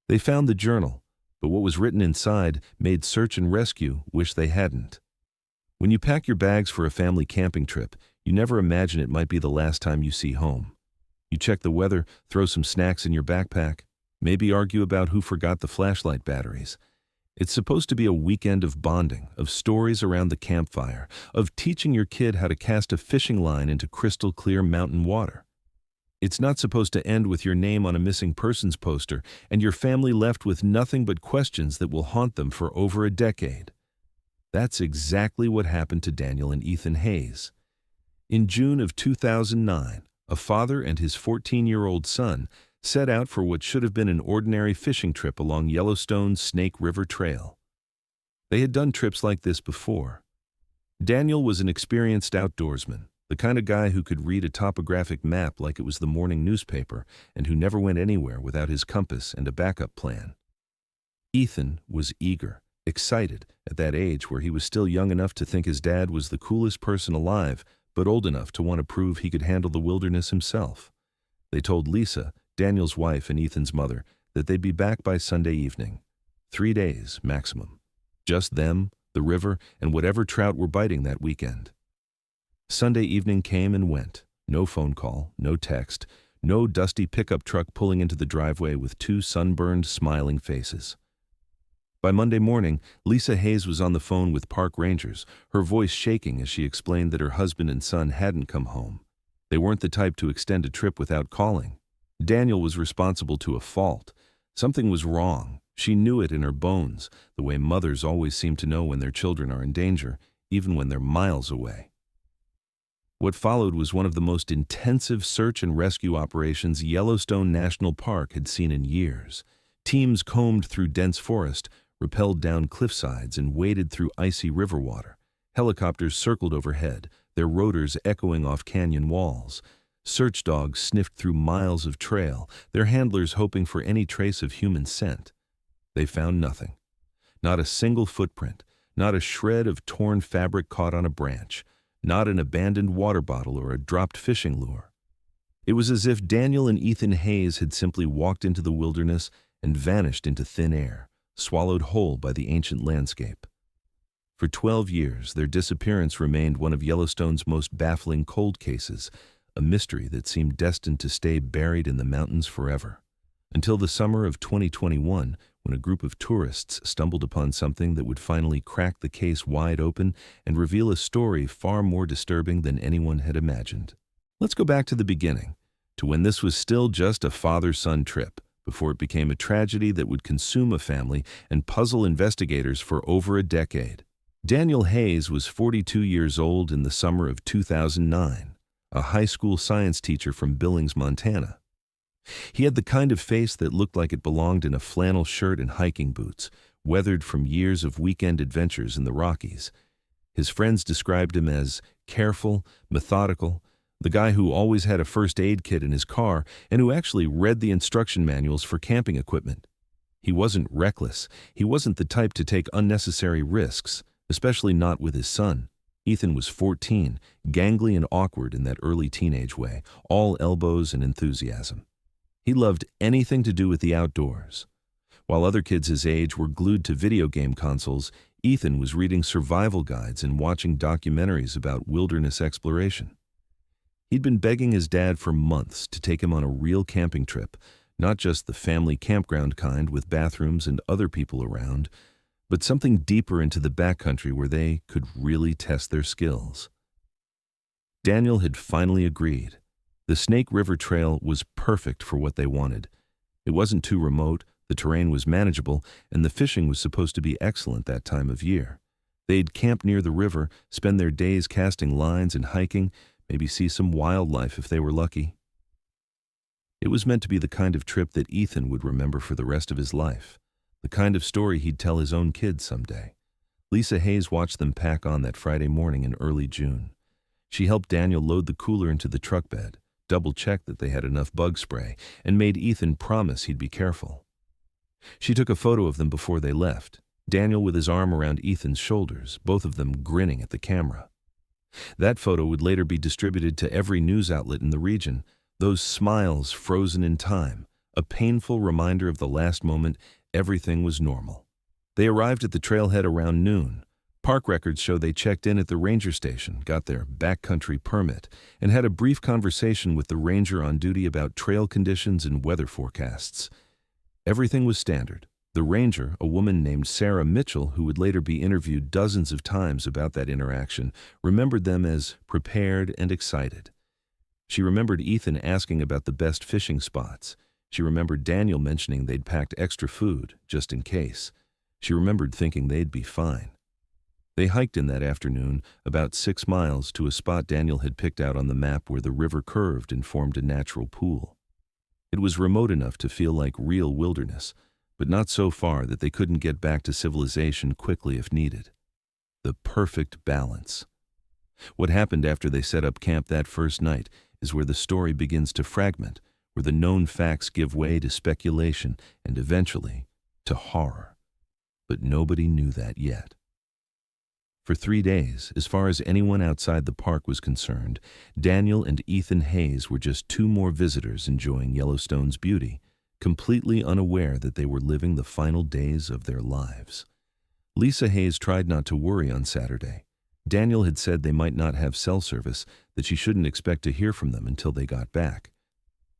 They found the journal, but what was written inside made search and rescue wish they hadn't. When you pack your bags for a family camping trip, you never imagine it might be the last time you see home. You check the weather, throw some snacks in your backpack, maybe argue about who forgot the flashlight batteries. It's supposed to be a weekend of bonding, of stories around the campfire, of teaching your kid how to cast a fishing line into crystal clear mountain water. It's not supposed to end with your name on a missing persons poster and your family left with nothing but questions that will haunt them for over a decade. That's exactly what happened to Daniel and Ethan Hayes. In June of 2009, a father and his 14-year-old son set out for what should have been an ordinary fishing trip along Yellowstone's Snake River Trail. They had done trips like this before. Daniel was an experienced outdoorsman, the kind of guy who could read a topographic map like it was the morning newspaper and who never went anywhere without his compass and a backup plan. Ethan was eager, excited, at that age where he was still young enough to think his dad was the coolest person alive, but old enough to want to prove he could handle the wilderness himself. They told Lisa, Daniel's wife and Ethan's mother, that they'd be back by Sunday evening. 3 days, maximum. Just them, the river, and whatever trout were biting that weekend. Sunday evening came and went. No phone call, no text, no dusty pickup truck pulling into the driveway with 2 sunburned, smiling faces. By Monday morning, Lisa Hayes was on the phone with park rangers, her voice shaking as she explained that her husband and son hadn't come home. They weren't the type to extend a trip without calling. Daniel was responsible to a fault. Something was wrong. She knew it in her bones, the way mothers always seem to know when their children are in danger, even when they're miles away. What followed was one of the most intensive search and rescue operations Yellowstone National Park had seen in years. Teams combed through dense forest, rappelled down cliffsides, and waded through icy river water. Helicopters circled overhead, their rotors echoing off canyon walls. Search dogs sniffed through miles of trail, their handlers hoping for any trace of human scent. They found nothing. Not a single footprint, not a shred of torn fabric caught on a branch, not an abandoned water bottle or a dropped fishing lure. It was as if Daniel and Ethan Hayes had simply walked into the wilderness and vanished into thin air, swallowed whole by the ancient landscape. For 12 years, their disappearance remained one of Yellowstone's most baffling cold cases, a mystery that seemed destined to stay buried in the mountains forever. Until the summer of 2021, when a group of tourists stumbled upon something that would finally crack the case wide open and reveal a story far more disturbing than anyone had imagined. Let's go back to the beginning, to when this was still just a father-son trip, before it became a tragedy that would consume a family and puzzle investigators for over a decade. Daniel Hayes was 42 years old in the summer of 2009, a high school science teacher from Billings, Montana. He had the kind of face that looked like it belonged in a flannel shirt and hiking boots, weathered from years of weekend adventures in the Rockies. His friends described him as careful, methodical, the guy who always had a first aid kit in his car and who actually read the instruction manuals for camping equipment. He wasn't reckless. He wasn't the type to take unnecessary risks, especially not with his son. Ethan was 14, gangly and awkward in that early teenage way, all elbows and enthusiasm. He loved anything to do with the outdoors. While other kids his age were glued to video game consoles, Ethan was reading survival guides and watching documentaries about wilderness exploration. He'd been begging his dad for months to take him on a real camping trip, not just the family campground kind with bathrooms and other people around, but something deeper into the backcountry where they could really test their skills. Daniel had finally agreed. The Snake River Trail was perfect for what they wanted. It wasn't too remote, the terrain was manageable, and the fishing was supposed to be excellent that time of year. They'd camp near the river, spend their days casting lines and hiking, maybe see some wildlife if they were lucky. It was meant to be the kind of trip that Ethan would remember for the rest of his life, the kind of story he'd tell his own kids someday. Lisa Hayes watched them pack on that Friday morning in early June. She helped Daniel load the cooler into the truck bed, double-checked that they had enough bug spray, and made Ethan promise he'd be careful. She took a photo of them before they left, Daniel with his arm around Ethan's shoulders, both of them grinning at the camera. That photo would later be distributed to every news outlet in the region, those smiles frozen in time, a painful reminder of the last moment everything was normal. They arrived at the trailhead around noon. Park records show they checked in at the ranger station, got their backcountry permit, and had a brief conversation with the ranger on duty about trail conditions and weather forecasts. Everything was standard. The ranger, a woman named Sarah Mitchell, who would later be interviewed dozens of times about that interaction, remembered them as prepared and excited. She remembered Ethan asking about the best fishing spots. She remembered Daniel mentioning they'd packed extra food, just in case. She remembered thinking they'd be fine. They hiked in that afternoon about 6 miles to a spot Daniel had picked out on the map where the river curved and formed a natural pool. It was remote enough to feel like real wilderness, but not so far that they couldn't get back to civilization quickly if needed. The perfect balance. What happened after they set up camp that first night is where the story begins to fragment, where the known facts give way to speculation and eventually to horror. But nobody knew that yet. For 3 days, as far as anyone outside the park was concerned, Daniel and Ethan Hayes were just 2 more visitors enjoying Yellowstone's beauty, completely unaware that they were living the final days of their lives. Lisa Hayes tried not to worry on Saturday. Daniel had said they might not have cell service, that she shouldn't expect to hear from them until they got back.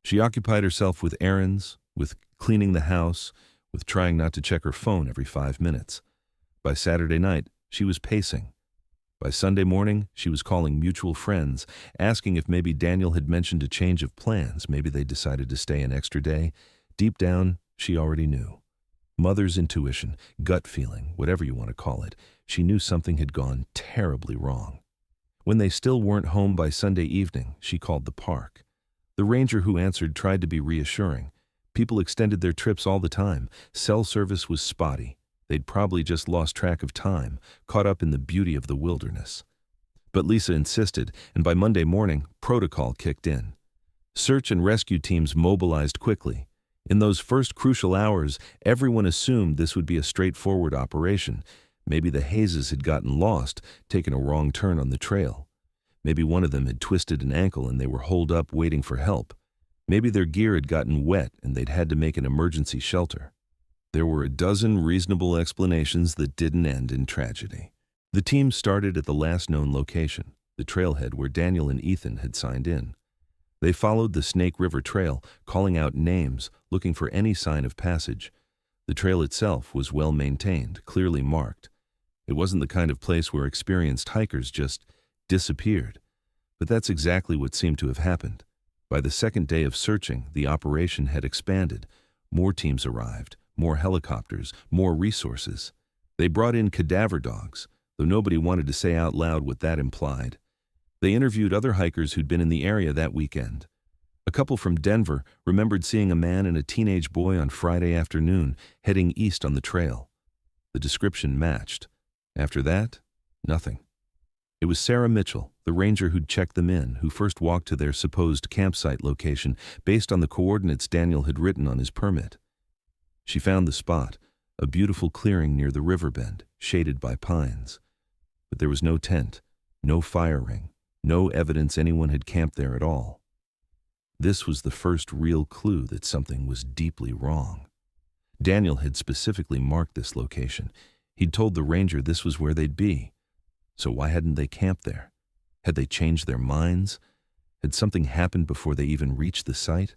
She occupied herself with errands, with cleaning the house, with trying not to check her phone every 5 minutes. By Saturday night, she was pacing. By Sunday morning, she was calling mutual friends, asking if maybe Daniel had mentioned a change of plans, maybe they decided to stay an extra day. Deep down, she already knew. Mother's intuition, gut feeling, whatever you want to call it, she knew something had gone terribly wrong. When they still weren't home by Sunday evening, she called the park. The ranger who answered tried to be reassuring. People extended their trips all the time. Cell service was spotty. They'd probably just lost track of time, caught up in the beauty of the wilderness. But Lisa insisted, and by Monday morning, protocol kicked in. Search and rescue teams mobilized quickly. In those first crucial hours, everyone assumed this would be a straightforward operation. Maybe the Hayes had gotten lost, taken a wrong turn on the trail. Maybe one of them had twisted an ankle and they were holed up waiting for help. Maybe their gear had gotten wet and they'd had to make an emergency shelter. There were a dozen reasonable explanations that didn't end in tragedy. The team started at the last known location, the trailhead where Daniel and Ethan had signed in. They followed the Snake River Trail, calling out names, looking for any sign of passage. The trail itself was well maintained, clearly marked. It wasn't the kind of place where experienced hikers just disappeared. But that's exactly what seemed to have happened. By the second day of searching, the operation had expanded. More teams arrived, more helicopters, more resources. They brought in cadaver dogs, though nobody wanted to say out loud what that implied. They interviewed other hikers who'd been in the area that weekend. A couple from Denver remembered seeing a man and a teenage boy on Friday afternoon heading east on the trail. The description matched. After that, nothing. It was Sarah Mitchell, the ranger who'd checked them in, who first walked to their supposed campsite location based on the coordinates Daniel had written on his permit. She found the spot, a beautiful clearing near the river bend, shaded by pines. But there was no tent, no fire ring, no evidence anyone had camped there at all. This was the first real clue that something was deeply wrong. Daniel had specifically marked this location. He'd told the ranger this was where they'd be. So why hadn't they camped there? Had they changed their minds? Had something happened before they even reached the site?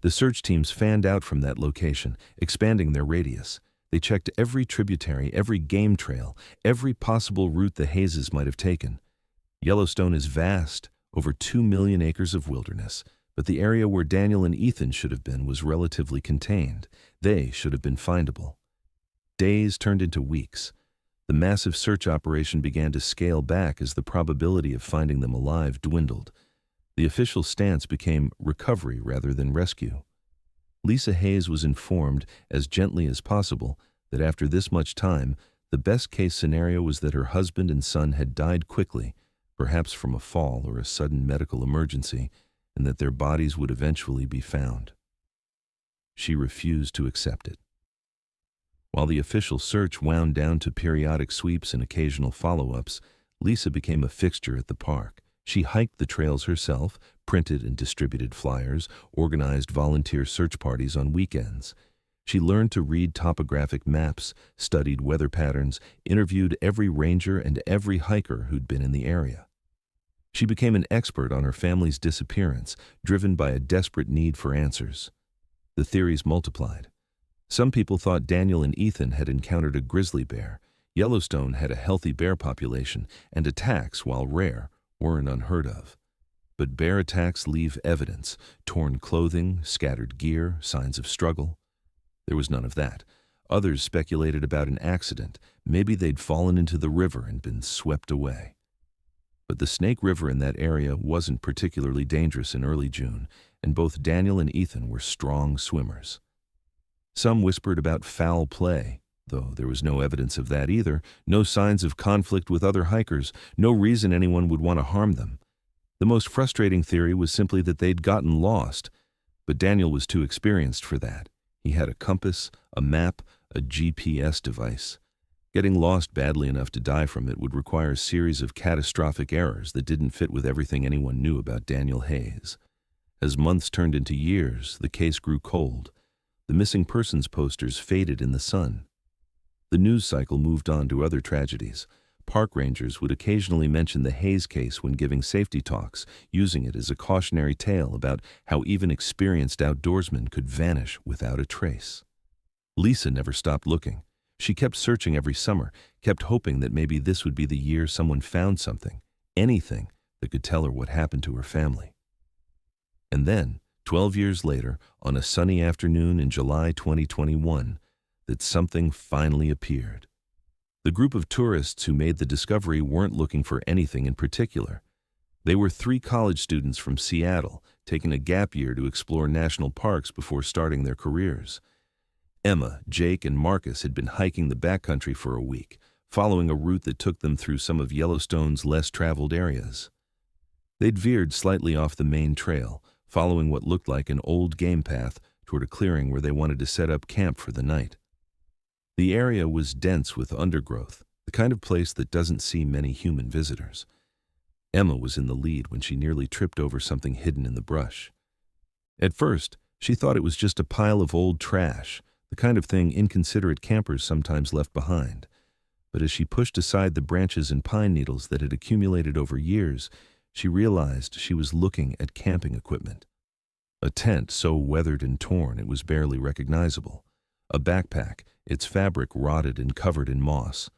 The search teams fanned out from that location, expanding their radius. They checked every tributary, every game trail, every possible route the Hayes might have taken. Yellowstone is vast, over 2 million acres of wilderness, but the area where Daniel and Ethan should have been was relatively contained. They should have been findable. Days turned into weeks. The massive search operation began to scale back as the probability of finding them alive dwindled. The official stance became recovery rather than rescue. Lisa Hayes was informed, as gently as possible, that after this much time, the best-case scenario was that her husband and son had died quickly, perhaps from a fall or a sudden medical emergency, and that their bodies would eventually be found. She refused to accept it. While the official search wound down to periodic sweeps and occasional follow-ups, Lisa became a fixture at the park. She hiked the trails herself, printed and distributed flyers, organized volunteer search parties on weekends. She learned to read topographic maps, studied weather patterns, interviewed every ranger and every hiker who'd been in the area. She became an expert on her family's disappearance, driven by a desperate need for answers. The theories multiplied. Some people thought Daniel and Ethan had encountered a grizzly bear. Yellowstone had a healthy bear population, and attacks, while rare, weren't unheard of. But bear attacks leave evidence: torn clothing, scattered gear, signs of struggle. There was none of that. Others speculated about an accident. Maybe they'd fallen into the river and been swept away. But the Snake River in that area wasn't particularly dangerous in early June, and both Daniel and Ethan were strong swimmers. Some whispered about foul play, though there was no evidence of that either, no signs of conflict with other hikers, no reason anyone would want to harm them. The most frustrating theory was simply that they'd gotten lost, but Daniel was too experienced for that. He had a compass, a map, a GPS device. Getting lost badly enough to die from it would require a series of catastrophic errors that didn't fit with everything anyone knew about Daniel Hayes. As months turned into years, the case grew cold. The missing persons posters faded in the sun. The news cycle moved on to other tragedies. Park rangers would occasionally mention the Hayes case when giving safety talks, using it as a cautionary tale about how even experienced outdoorsmen could vanish without a trace. Lisa never stopped looking. She kept searching every summer, kept hoping that maybe this would be the year someone found something, anything, that could tell her what happened to her family. And then, 12 years later, on a sunny afternoon in July 2021, that something finally appeared. The group of tourists who made the discovery weren't looking for anything in particular. They were 3 college students from Seattle, taking a gap year to explore national parks before starting their careers. Emma, Jake, and Marcus had been hiking the backcountry for a week, following a route that took them through some of Yellowstone's less traveled areas. They'd veered slightly off the main trail, following what looked like an old game path toward a clearing where they wanted to set up camp for the night. The area was dense with undergrowth, the kind of place that doesn't see many human visitors. Emma was in the lead when she nearly tripped over something hidden in the brush. At first, she thought it was just a pile of old trash, the kind of thing inconsiderate campers sometimes left behind. But as she pushed aside the branches and pine needles that had accumulated over years, she realized she was looking at camping equipment. A tent so weathered and torn it was barely recognizable. A backpack, its fabric rotted and covered in moss.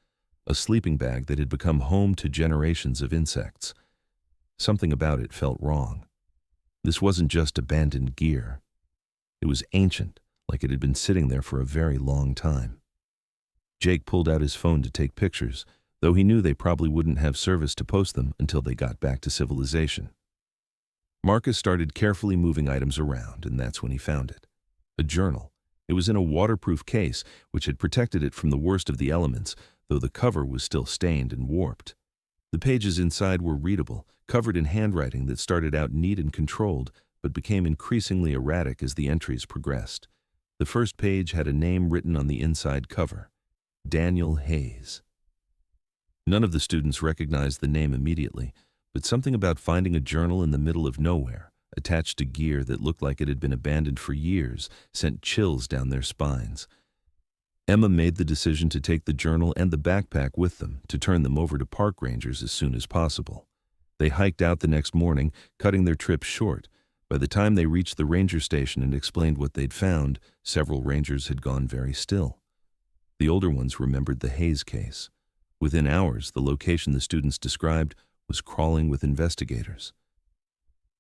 A sleeping bag that had become home to generations of insects. Something about it felt wrong. This wasn't just abandoned gear. It was ancient, like it had been sitting there for a very long time. Jake pulled out his phone to take pictures, though he knew they probably wouldn't have service to post them until they got back to civilization. Marcus started carefully moving items around, and that's when he found it. A journal. It was in a waterproof case, which had protected it from the worst of the elements, though the cover was still stained and warped. The pages inside were readable, covered in handwriting that started out neat and controlled, but became increasingly erratic as the entries progressed. The first page had a name written on the inside cover: Daniel Hayes. None of the students recognized the name immediately, but something about finding a journal in the middle of nowhere, attached to gear that looked like it had been abandoned for years, sent chills down their spines. Emma made the decision to take the journal and the backpack with them, to turn them over to park rangers as soon as possible. They hiked out the next morning, cutting their trip short. By the time they reached the ranger station and explained what they'd found, several rangers had gone very still. The older ones remembered the Hayes case. Within hours, the location the students described was crawling with investigators.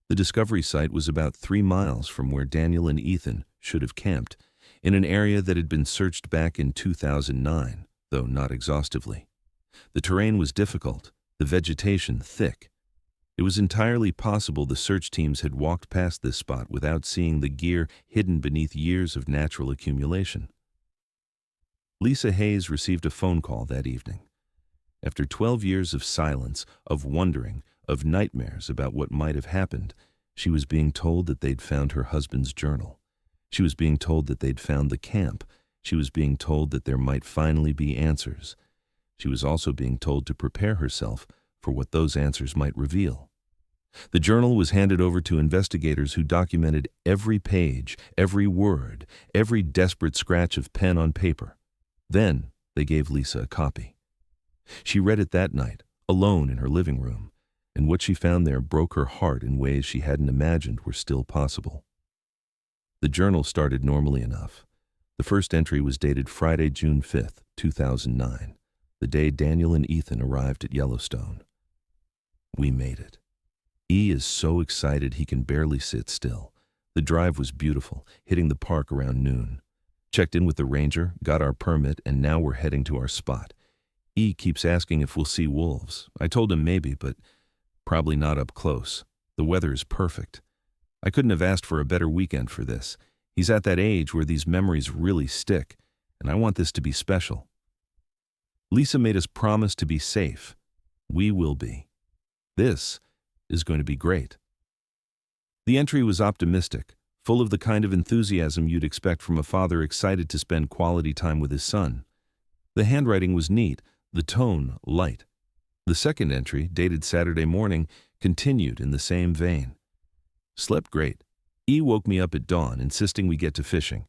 The discovery site was about 3 miles from where Daniel and Ethan should have camped, in an area that had been searched back in 2009, though not exhaustively. The terrain was difficult, the vegetation thick. It was entirely possible the search teams had walked past this spot without seeing the gear hidden beneath years of natural accumulation. Lisa Hayes received a phone call that evening. After 12 years of silence, of wondering, of nightmares about what might have happened, she was being told that they'd found her husband's journal. She was being told that they'd found the camp. She was being told that there might finally be answers. She was also being told to prepare herself for what those answers might reveal. The journal was handed over to investigators who documented every page, every word, every desperate scratch of pen on paper. Then they gave Lisa a copy. She read it that night, alone in her living room, and what she found there broke her heart in ways she hadn't imagined were still possible. The journal started normally enough. The first entry was dated Friday, June 5th, 2009, the day Daniel and Ethan arrived at Yellowstone. We made it. E is so excited he can barely sit still. The drive was beautiful, hitting the park around noon. Checked in with the ranger, got our permit, and now we're heading to our spot. E keeps asking if we'll see wolves. I told him maybe, but probably not up close. The weather is perfect. I couldn't have asked for a better weekend for this. He's at that age where these memories really stick, and I want this to be special. Lisa made us promise to be safe. We will be. This is going to be great. The entry was optimistic, full of the kind of enthusiasm you'd expect from a father excited to spend quality time with his son. The handwriting was neat, the tone light. The second entry, dated Saturday morning, continued in the same vein. Slept great. E woke me up at dawn, insisting we get to fishing.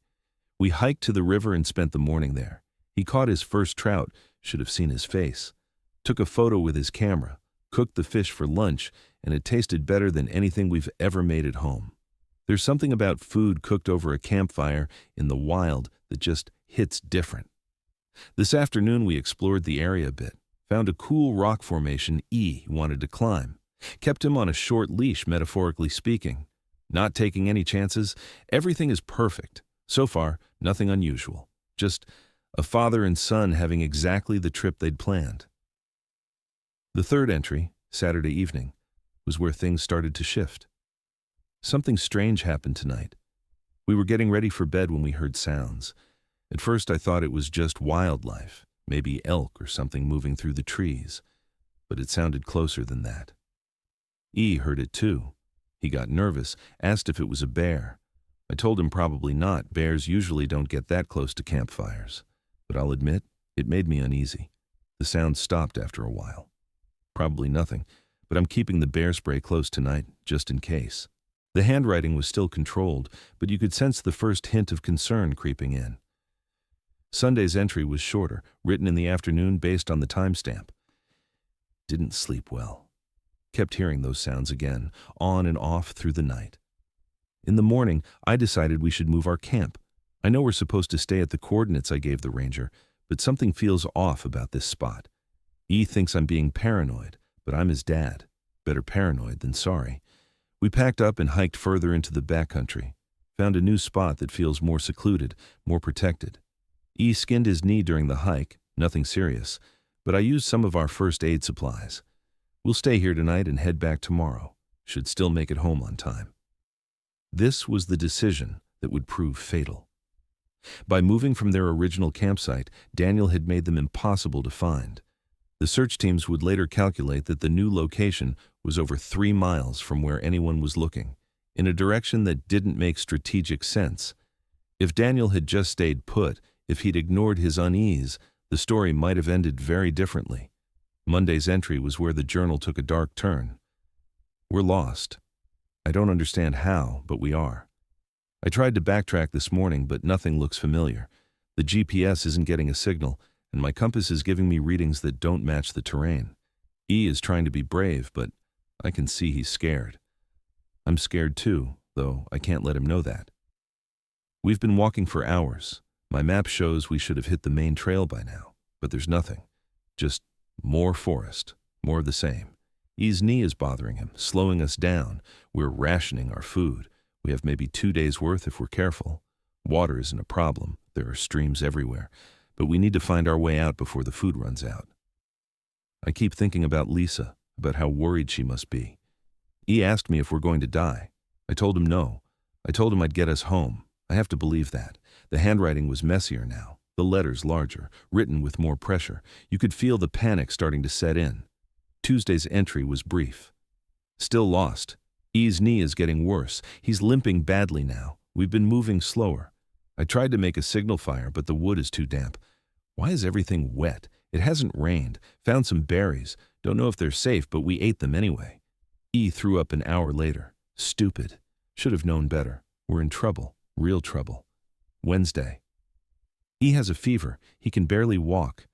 We hiked to the river and spent the morning there. He caught his first trout, should have seen his face. Took a photo with his camera, cooked the fish for lunch, and it tasted better than anything we've ever made at home. There's something about food cooked over a campfire in the wild that just hits different. This afternoon we explored the area a bit, found a cool rock formation E wanted to climb. Kept him on a short leash, metaphorically speaking. Not taking any chances, everything is perfect. So far, nothing unusual. Just a father and son having exactly the trip they'd planned. The third entry, Saturday evening, was where things started to shift. Something strange happened tonight. We were getting ready for bed when we heard sounds. At first I thought it was just wildlife, maybe elk or something moving through the trees, but it sounded closer than that. E heard it too. He got nervous, asked if it was a bear. I told him probably not. Bears usually don't get that close to campfires. But I'll admit, it made me uneasy. The sound stopped after a while. Probably nothing, but I'm keeping the bear spray close tonight, just in case. The handwriting was still controlled, but you could sense the first hint of concern creeping in. Sunday's entry was shorter, written in the afternoon based on the timestamp. Didn't sleep well. Kept hearing those sounds again, on and off through the night. In the morning, I decided we should move our camp. I know we're supposed to stay at the coordinates I gave the ranger, but something feels off about this spot. E thinks I'm being paranoid, but I'm his dad. Better paranoid than sorry. We packed up and hiked further into the backcountry. Found a new spot that feels more secluded, more protected. E skinned his knee during the hike, nothing serious, but I used some of our first aid supplies. We'll stay here tonight and head back tomorrow. Should still make it home on time. This was the decision that would prove fatal. By moving from their original campsite, Daniel had made them impossible to find. The search teams would later calculate that the new location was over 3 miles from where anyone was looking, in a direction that didn't make strategic sense. If Daniel had just stayed put, if he'd ignored his unease, the story might have ended very differently. Monday's entry was where the journal took a dark turn. We're lost. I don't understand how, but we are. I tried to backtrack this morning, but nothing looks familiar. The GPS isn't getting a signal, and my compass is giving me readings that don't match the terrain. E is trying to be brave, but I can see he's scared. I'm scared too, though I can't let him know that. We've been walking for hours. My map shows we should have hit the main trail by now, but there's nothing. Just more forest, more of the same. E's knee is bothering him, slowing us down. We're rationing our food. We have maybe 2 days' worth if we're careful. Water isn't a problem. There are streams everywhere. But we need to find our way out before the food runs out. I keep thinking about Lisa, about how worried she must be. E asked me if we're going to die. I told him no. I told him I'd get us home. I have to believe that. The handwriting was messier now, the letters larger, written with more pressure. You could feel the panic starting to set in. Tuesday's entry was brief. Still lost. E's knee is getting worse. He's limping badly now. We've been moving slower. I tried to make a signal fire, but the wood is too damp. Why is everything wet? It hasn't rained. Found some berries. Don't know if they're safe, but we ate them anyway. E threw up an hour later. Stupid. Should have known better. We're in trouble. Real trouble. Wednesday. E has a fever. He can barely walk.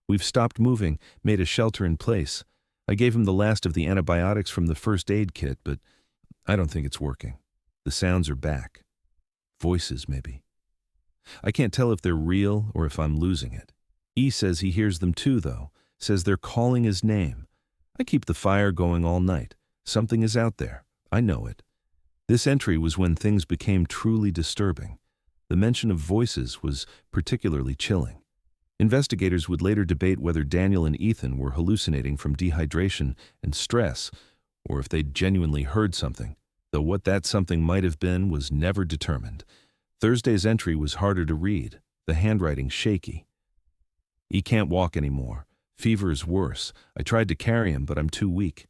We've stopped moving, made a shelter in place. I gave him the last of the antibiotics from the first aid kit, but I don't think it's working. The sounds are back. Voices, maybe. I can't tell if they're real or if I'm losing it. E says he hears them too, though. Says they're calling his name. I keep the fire going all night. Something is out there. I know it. This entry was when things became truly disturbing. The mention of voices was particularly chilling. Investigators would later debate whether Daniel and Ethan were hallucinating from dehydration and stress, or if they'd genuinely heard something, though what that something might have been was never determined. Thursday's entry was harder to read, the handwriting shaky. He can't walk anymore. Fever is worse. I tried to carry him, but I'm too weak.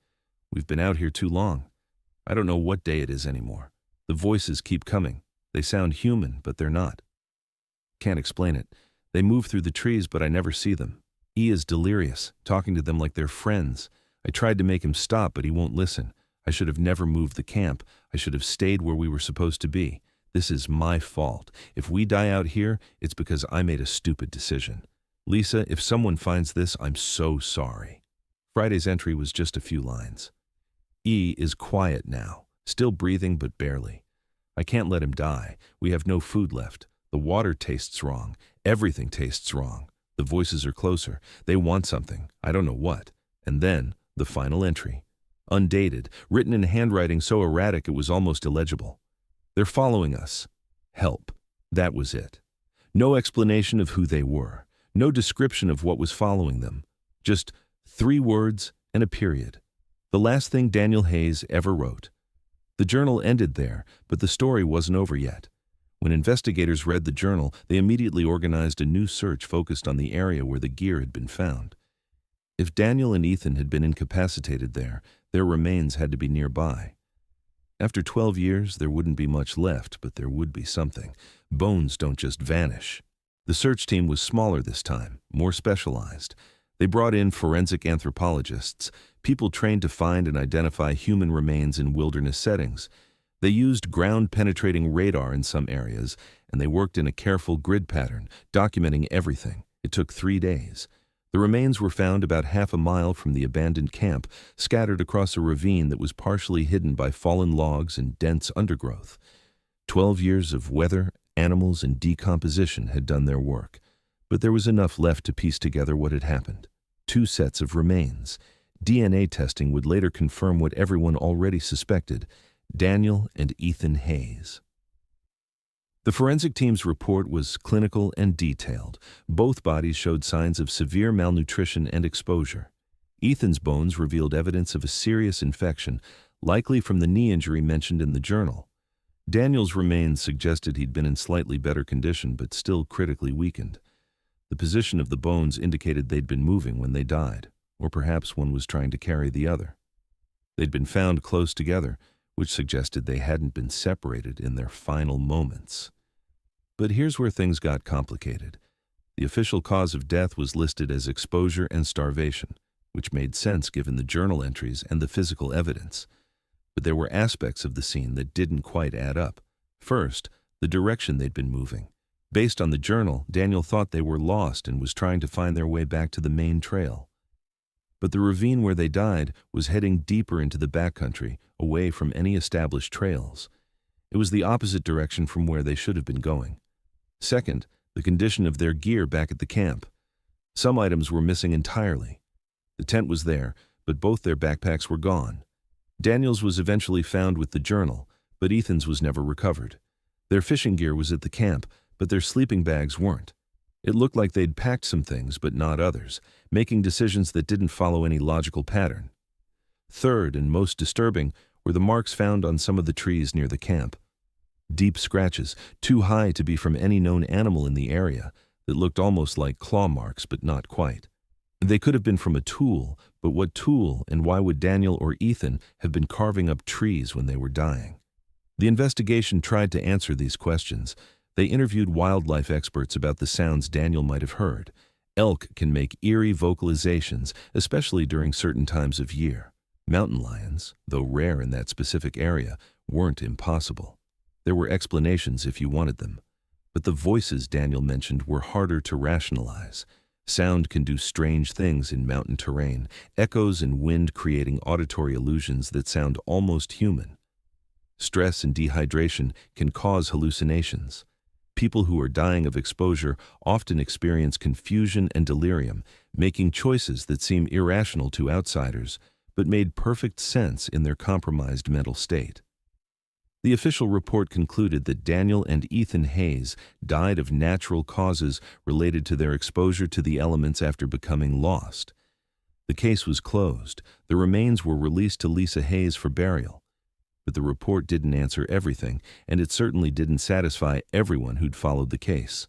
We've been out here too long. I don't know what day it is anymore. The voices keep coming. They sound human, but they're not. Can't explain it. They move through the trees, but I never see them. E is delirious, talking to them like they're friends. I tried to make him stop, but he won't listen. I should have never moved the camp. I should have stayed where we were supposed to be. This is my fault. If we die out here, it's because I made a stupid decision. Lisa, if someone finds this, I'm so sorry. Friday's entry was just a few lines. E is quiet now, still breathing but barely. I can't let him die. We have no food left. The water tastes wrong. Everything tastes wrong. The voices are closer. They want something. I don't know what. And then, the final entry. Undated, written in handwriting so erratic it was almost illegible. They're following us. Help. That was it. No explanation of who they were. No description of what was following them. Just 3 words and a period. The last thing Daniel Hayes ever wrote. The journal ended there, but the story wasn't over yet. When investigators read the journal, they immediately organized a new search focused on the area where the gear had been found. If Daniel and Ethan had been incapacitated there, their remains had to be nearby. After 12 years, there wouldn't be much left, but there would be something. Bones don't just vanish. The search team was smaller this time, more specialized. They brought in forensic anthropologists, people trained to find and identify human remains in wilderness settings. They used ground-penetrating radar in some areas, and they worked in a careful grid pattern, documenting everything. It took 3 days. The remains were found about half a mile from the abandoned camp, scattered across a ravine that was partially hidden by fallen logs and dense undergrowth. 12 years of weather, animals, and decomposition had done their work, but there was enough left to piece together what had happened. 2 sets of remains. DNA testing would later confirm what everyone already suspected: Daniel and Ethan Hayes. The forensic team's report was clinical and detailed. Both bodies showed signs of severe malnutrition and exposure. Ethan's bones revealed evidence of a serious infection, likely from the knee injury mentioned in the journal. Daniel's remains suggested he'd been in slightly better condition, but still critically weakened. The position of the bones indicated they'd been moving when they died, or perhaps one was trying to carry the other. They'd been found close together, which suggested they hadn't been separated in their final moments. But here's where things got complicated. The official cause of death was listed as exposure and starvation, which made sense given the journal entries and the physical evidence. But there were aspects of the scene that didn't quite add up. First, the direction they'd been moving. Based on the journal, Daniel thought they were lost and was trying to find their way back to the main trail. But the ravine where they died was heading deeper into the backcountry, away from any established trails. It was the opposite direction from where they should have been going. Second, the condition of their gear back at the camp. Some items were missing entirely. The tent was there, but both their backpacks were gone. Daniel's was eventually found with the journal, but Ethan's was never recovered. Their fishing gear was at the camp, but their sleeping bags weren't. It looked like they'd packed some things, but not others, making decisions that didn't follow any logical pattern. Third, and most disturbing, were the marks found on some of the trees near the camp. Deep scratches, too high to be from any known animal in the area, that looked almost like claw marks, but not quite. They could have been from a tool, but what tool, and why would Daniel or Ethan have been carving up trees when they were dying? The investigation tried to answer these questions. They interviewed wildlife experts about the sounds Daniel might have heard. Elk can make eerie vocalizations, especially during certain times of year. Mountain lions, though rare in that specific area, weren't impossible. There were explanations if you wanted them. But the voices Daniel mentioned were harder to rationalize. Sound can do strange things in mountain terrain, echoes and wind creating auditory illusions that sound almost human. Stress and dehydration can cause hallucinations. People who are dying of exposure often experience confusion and delirium, making choices that seem irrational to outsiders, but made perfect sense in their compromised mental state. The official report concluded that Daniel and Ethan Hayes died of natural causes related to their exposure to the elements after becoming lost. The case was closed. The remains were released to Lisa Hayes for burial. But the report didn't answer everything, and it certainly didn't satisfy everyone who'd followed the case.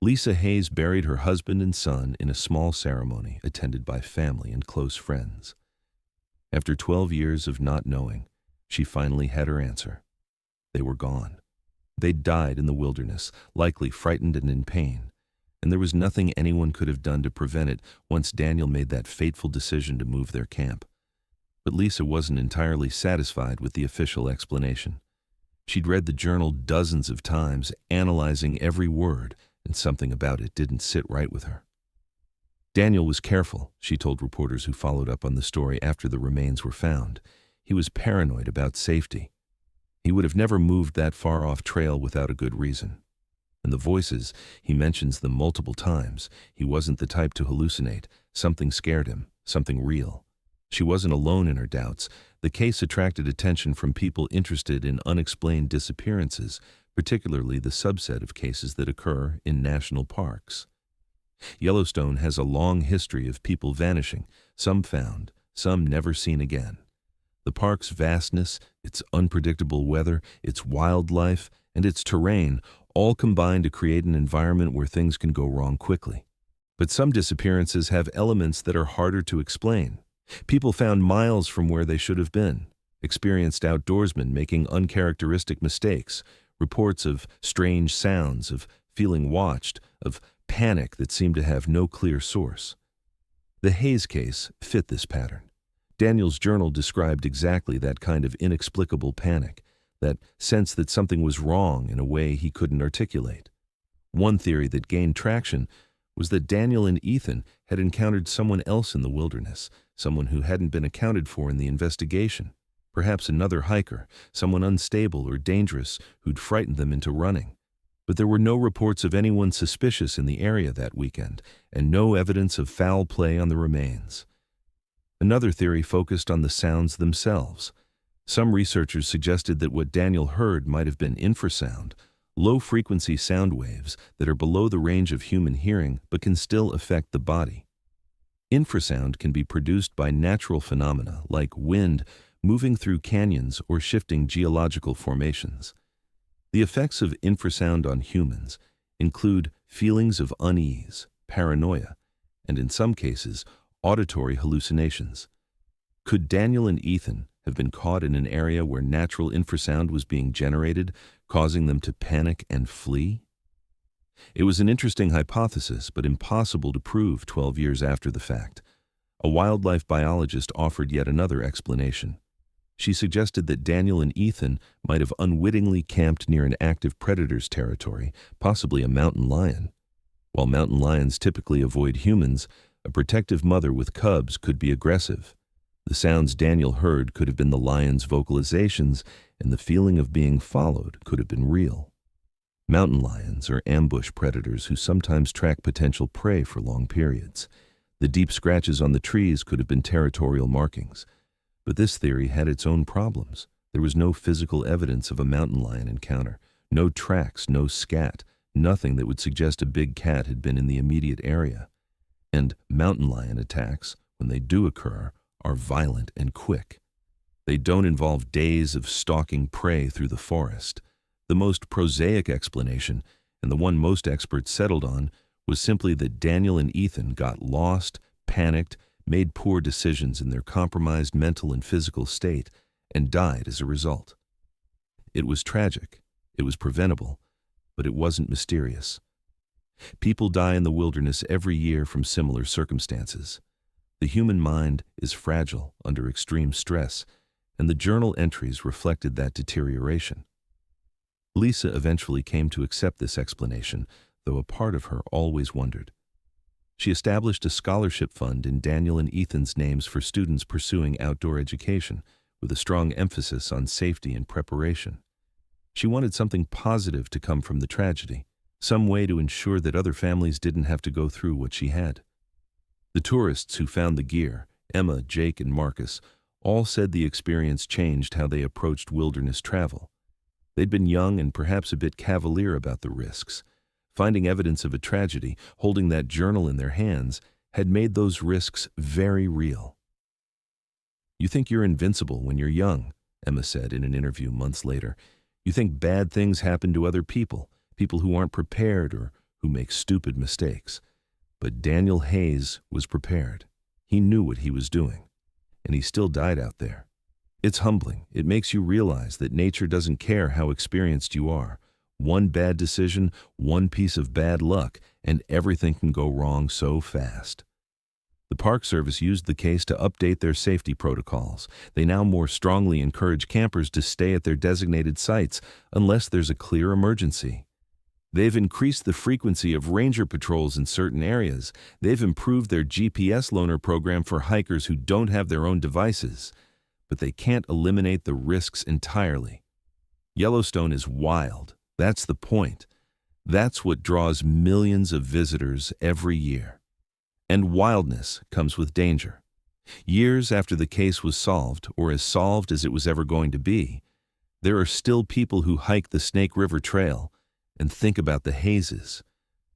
Lisa Hayes buried her husband and son in a small ceremony attended by family and close friends. After 12 years of not knowing, she finally had her answer. They were gone. They'd died in the wilderness, likely frightened and in pain, and there was nothing anyone could have done to prevent it once Daniel made that fateful decision to move their camp. But Lisa wasn't entirely satisfied with the official explanation. She'd read the journal dozens of times, analyzing every word, and something about it didn't sit right with her. Daniel was careful, she told reporters who followed up on the story after the remains were found. He was paranoid about safety. He would have never moved that far off trail without a good reason. And the voices, he mentions them multiple times. He wasn't the type to hallucinate. Something scared him, something real. She wasn't alone in her doubts. The case attracted attention from people interested in unexplained disappearances, particularly the subset of cases that occur in national parks. Yellowstone has a long history of people vanishing, some found, some never seen again. The park's vastness, its unpredictable weather, its wildlife, and its terrain all combine to create an environment where things can go wrong quickly. But some disappearances have elements that are harder to explain. People found miles from where they should have been, experienced outdoorsmen making uncharacteristic mistakes, reports of strange sounds, of feeling watched, of panic that seemed to have no clear source. The Hayes case fit this pattern. Daniel's journal described exactly that kind of inexplicable panic, that sense that something was wrong in a way he couldn't articulate. One theory that gained traction was that Daniel and Ethan had encountered someone else in the wilderness, someone who hadn't been accounted for in the investigation, perhaps another hiker, someone unstable or dangerous who'd frightened them into running. But there were no reports of anyone suspicious in the area that weekend, and no evidence of foul play on the remains. Another theory focused on the sounds themselves. Some researchers suggested that what Daniel heard might have been infrasound, low-frequency sound waves that are below the range of human hearing but can still affect the body. Infrasound can be produced by natural phenomena like wind moving through canyons or shifting geological formations. The effects of infrasound on humans include feelings of unease, paranoia, and in some cases, auditory hallucinations. Could Daniel and Ethan have been caught in an area where natural infrasound was being generated, causing them to panic and flee? It was an interesting hypothesis, but impossible to prove 12 years after the fact. A wildlife biologist offered yet another explanation. She suggested that Daniel and Ethan might have unwittingly camped near an active predator's territory, possibly a mountain lion. While mountain lions typically avoid humans, a protective mother with cubs could be aggressive. The sounds Daniel heard could have been the lion's vocalizations, and the feeling of being followed could have been real. Mountain lions are ambush predators who sometimes track potential prey for long periods. The deep scratches on the trees could have been territorial markings. But this theory had its own problems. There was no physical evidence of a mountain lion encounter, no tracks, no scat, nothing that would suggest a big cat had been in the immediate area. And mountain lion attacks, when they do occur, are violent and quick. They don't involve days of stalking prey through the forest. The most prosaic explanation, and the one most experts settled on, was simply that Daniel and Ethan got lost, panicked, made poor decisions in their compromised mental and physical state, and died as a result. It was tragic, it was preventable, but it wasn't mysterious. People die in the wilderness every year from similar circumstances. The human mind is fragile under extreme stress, and the journal entries reflected that deterioration. Lisa eventually came to accept this explanation, though a part of her always wondered. She established a scholarship fund in Daniel and Ethan's names for students pursuing outdoor education, with a strong emphasis on safety and preparation. She wanted something positive to come from the tragedy, some way to ensure that other families didn't have to go through what she had. The tourists who found the gear, Emma, Jake, and Marcus, all said the experience changed how they approached wilderness travel. They'd been young and perhaps a bit cavalier about the risks. Finding evidence of a tragedy, holding that journal in their hands, had made those risks very real. "You think you're invincible when you're young," Emma said in an interview months later. "You think bad things happen to other people, people who aren't prepared or who make stupid mistakes." But Daniel Hayes was prepared. He knew what he was doing, and he still died out there. It's humbling. It makes you realize that nature doesn't care how experienced you are. One bad decision, one piece of bad luck, and everything can go wrong so fast. The Park Service used the case to update their safety protocols. They now more strongly encourage campers to stay at their designated sites unless there's a clear emergency. They've increased the frequency of ranger patrols in certain areas. They've improved their GPS loaner program for hikers who don't have their own devices. But they can't eliminate the risks entirely. Yellowstone is wild. That's the point. That's what draws millions of visitors every year. And wildness comes with danger. Years after the case was solved, or as solved as it was ever going to be, there are still people who hike the Snake River Trail and think about the Hayes.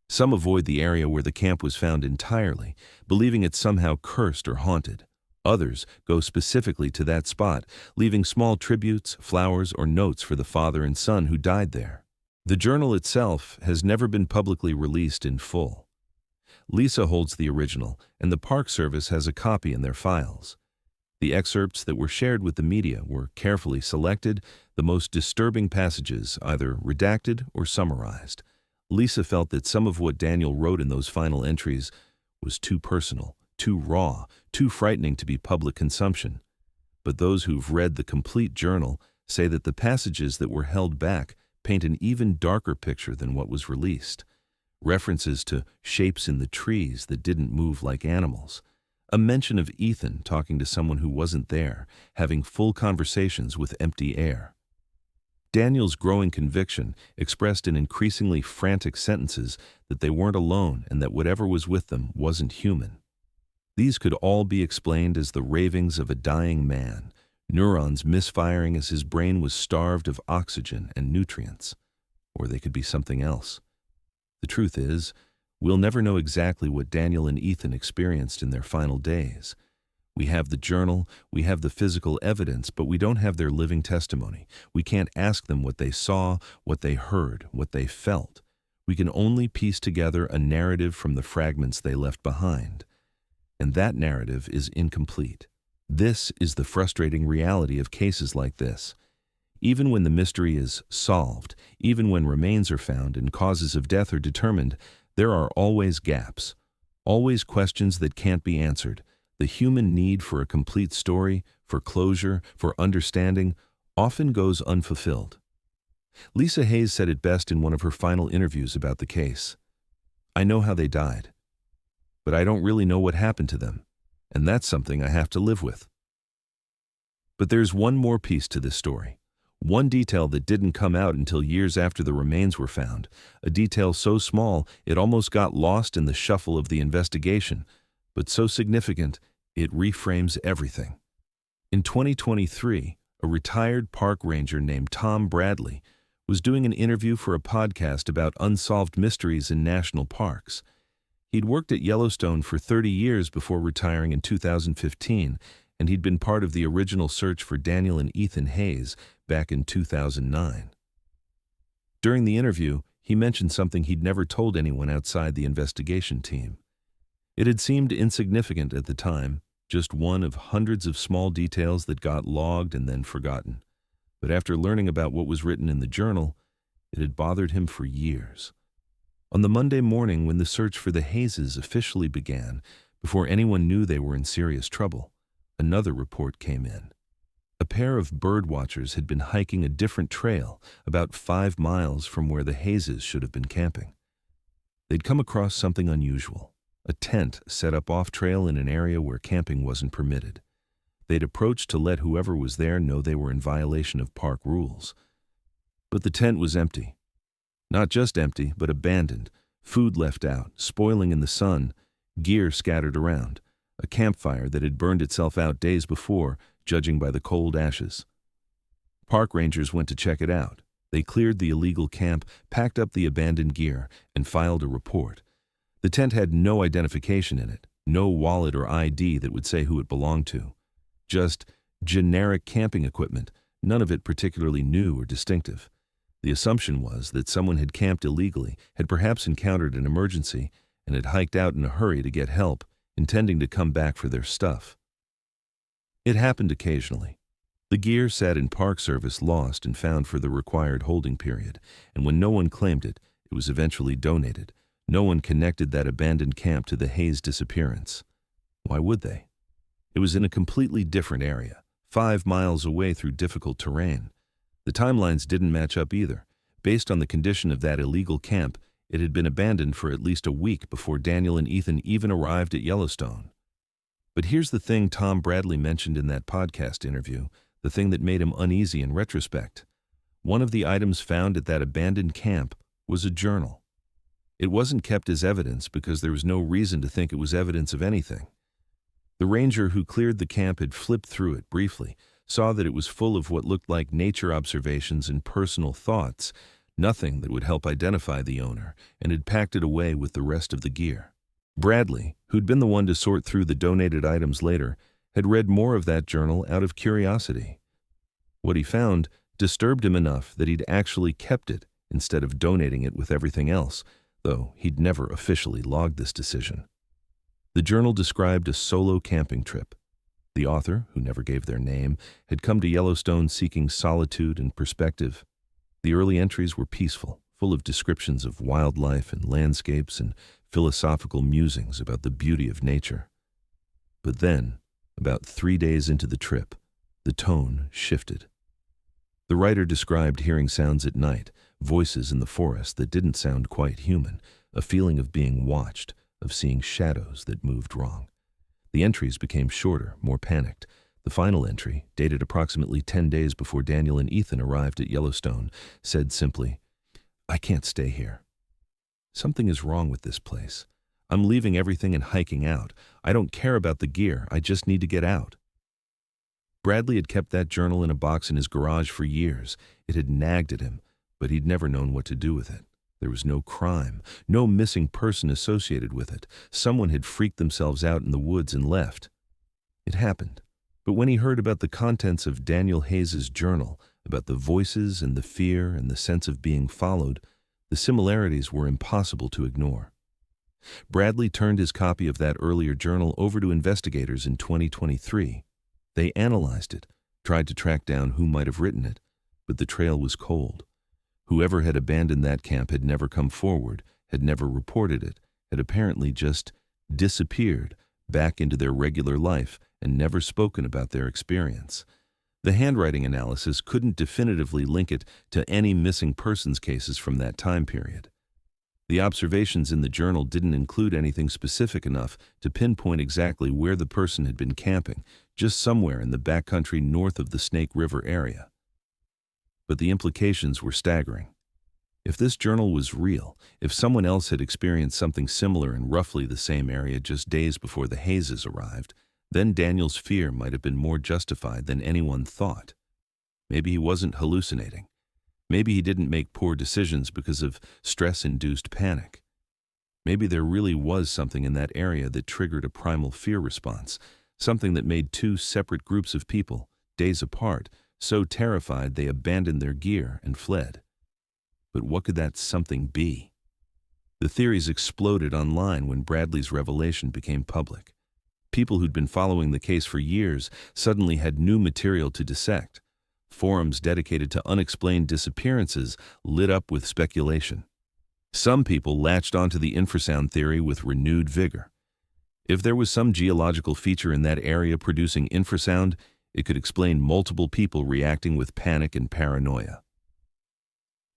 Some avoid the area where the camp was found entirely, believing it's somehow cursed or haunted. Others go specifically to that spot, leaving small tributes, flowers, or notes for the father and son who died there. The journal itself has never been publicly released in full. Lisa holds the original, and the Park Service has a copy in their files. The excerpts that were shared with the media were carefully selected, the most disturbing passages either redacted or summarized. Lisa felt that some of what Daniel wrote in those final entries was too personal, too raw, too frightening to be public consumption. But those who've read the complete journal say that the passages that were held back paint an even darker picture than what was released. References to shapes in the trees that didn't move like animals. A mention of Ethan talking to someone who wasn't there, having full conversations with empty air. Daniel's growing conviction expressed in increasingly frantic sentences that they weren't alone and that whatever was with them wasn't human. These could all be explained as the ravings of a dying man, neurons misfiring as his brain was starved of oxygen and nutrients. Or they could be something else. The truth is, we'll never know exactly what Daniel and Ethan experienced in their final days. We have the journal, we have the physical evidence, but we don't have their living testimony. We can't ask them what they saw, what they heard, what they felt. We can only piece together a narrative from the fragments they left behind. And that narrative is incomplete. This is the frustrating reality of cases like this. Even when the mystery is solved, even when remains are found and causes of death are determined, there are always gaps, always questions that can't be answered. The human need for a complete story, for closure, for understanding, often goes unfulfilled. Lisa Hayes said it best in one of her final interviews about the case. "I know how they died, but I don't really know what happened to them, and that's something I have to live with." But there's one more piece to this story. One detail that didn't come out until years after the remains were found, a detail so small it almost got lost in the shuffle of the investigation, but so significant it reframes everything. In 2023, a retired park ranger named Tom Bradley was doing an interview for a podcast about unsolved mysteries in national parks. He'd worked at Yellowstone for 30 years before retiring in 2015, and he'd been part of the original search for Daniel and Ethan Hayes back in 2009. During the interview, he mentioned something he'd never told anyone outside the investigation team. It had seemed insignificant at the time, just one of hundreds of small details that got logged and then forgotten. But after learning about what was written in the journal, it had bothered him for years. On the Monday morning when the search for the Hayeses officially began, Before anyone knew they were in serious trouble, another report came in. A pair of bird watchers had been hiking a different trail about 5 miles from where the Hayes should have been camping. They'd come across something unusual, a tent set up off-trail in an area where camping wasn't permitted. They'd approached to let whoever was there know they were in violation of park rules. But the tent was empty. Not just empty, but abandoned, food left out, spoiling in the sun, gear scattered around, a campfire that had burned itself out days before, judging by the cold ashes. Park rangers went to check it out. They cleared the illegal camp, packed up the abandoned gear, and filed a report. The tent had no identification in it, no wallet or ID that would say who it belonged to. Just generic camping equipment, none of it particularly new or distinctive. The assumption was that someone had camped illegally, had perhaps encountered an emergency, and had hiked out in a hurry to get help, intending to come back for their stuff. It happened occasionally. The gear sat in Park Service lost and found for the required holding period, and when no one claimed it, it was eventually donated. No one connected that abandoned camp to the Hayes disappearance. Why would they? It was in a completely different area, 5 miles away through difficult terrain. The timelines didn't match up either. Based on the condition of that illegal camp, it had been abandoned for at least a week before Daniel and Ethan even arrived at Yellowstone. But here's the thing Tom Bradley mentioned in that podcast interview, the thing that made him uneasy in retrospect. One of the items found at that abandoned camp was a journal. It wasn't kept as evidence because there was no reason to think it was evidence of anything. The ranger who cleared the camp had flipped through it briefly, saw that it was full of what looked like nature observations and personal thoughts, nothing that would help identify the owner, and had packed it away with the rest of the gear. Bradley, who'd been the one to sort through the donated items later, had read more of that journal out of curiosity. What he found disturbed him enough that he'd actually kept it instead of donating it with everything else, though he'd never officially logged this decision. The journal described a solo camping trip. The author, who never gave their name, had come to Yellowstone seeking solitude and perspective. The early entries were peaceful, full of descriptions of wildlife and landscapes and philosophical musings about the beauty of nature. But then, about 3 days into the trip, the tone shifted. The writer described hearing sounds at night, voices in the forest that didn't sound quite human, a feeling of being watched, of seeing shadows that moved wrong. The entries became shorter, more panicked. The final entry, dated approximately 10 days before Daniel and Ethan arrived at Yellowstone, said simply, "I can't stay here. Something is wrong with this place. I'm leaving everything and hiking out. I don't care about the gear, I just need to get out." Bradley had kept that journal in a box in his garage for years. It had nagged at him, but he'd never known what to do with it. There was no crime, no missing person associated with it. Someone had freaked themselves out in the woods and left. It happened. But when he heard about the contents of Daniel Hayes' journal, about the voices and the fear and the sense of being followed, the similarities were impossible to ignore. Bradley turned his copy of that earlier journal over to investigators in 2023. They analyzed it, tried to track down who might have written it, but the trail was cold. Whoever had abandoned that camp had never come forward, had never reported it, had apparently just disappeared back into their regular life and never spoken about their experience. The handwriting analysis couldn't definitively link it to any missing persons cases from that time period. The observations in the journal didn't include anything specific enough to pinpoint exactly where the person had been camping, just somewhere in the backcountry north of the Snake River area. But the implications were staggering. If this journal was real, if someone else had experienced something similar in roughly the same area just days before the Hayes arrived, then Daniel's fear might have been more justified than anyone thought. Maybe he wasn't hallucinating. Maybe he didn't make poor decisions because of stress-induced panic. Maybe there really was something in that area that triggered a primal fear response, something that made two separate groups of people, days apart, so terrified they abandoned their gear and fled. But what could that something be? The theories exploded online when Bradley's revelation became public. People who'd been following the case for years suddenly had new material to dissect. Forums dedicated to unexplained disappearances lit up with speculation. Some people latched onto the infrasound theory with renewed vigor. If there was some geological feature in that area producing infrasound, it could explain multiple people reacting with panic and paranoia.